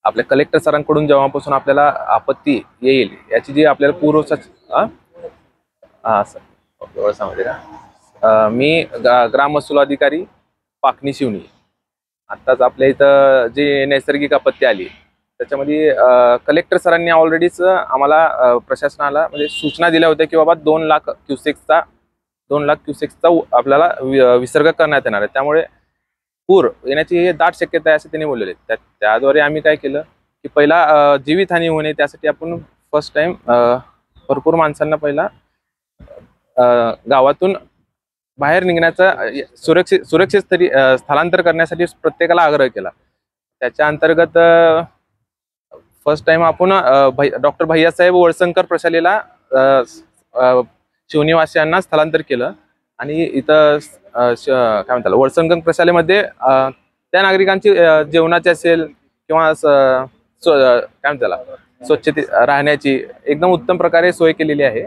आपल्या कलेक्टर सरांकडून जेव्हापासून आपल्याला आपत्ती येईल याची जी आपल्याला हा सर एवढं सांगते का मी ग्राम महसूल अधिकारी पाकणी शिवणी आत्ताच आपल्या इथं जी नैसर्गिक आपत्ती आली त्याच्यामध्ये कलेक्टर सरांनी ऑलरेडीच आम्हाला प्रशासनाला म्हणजे सूचना दिल्या होत्या की बाबा 2 लाख क्युसेक्सचा आपल्याला विसर्ग करण्यात येणार आहे, त्यामुळे पूर येण्याची दाट शक्यता आहे असं त्यांनी बोललेले. त्याद्वारे आम्ही काय केलं की पहिला जीवितहानी होऊ नये त्यासाठी आपण फर्स्ट टाइम भरपूर माणसांना पहिला गावातून बाहेर निघण्याचा सुरक्षित तरी स्थलांतर करण्यासाठी प्रत्येकाला आग्रह केला. त्याच्या अंतर्गत फर्स्ट टाइम आपण डॉक्टर भैयासाहेब वळसंकर प्रशालेला शिवनिवासियांना स्थलांतर केलं आणि इथं काय म्हणतात वळसंकर प्रशालेमध्ये त्या नागरिकांची जेवणाची असेल किंवा काय म्हणतात स्वच्छते राहण्याची एकदम उत्तम प्रकारे सोय केलेली आहे.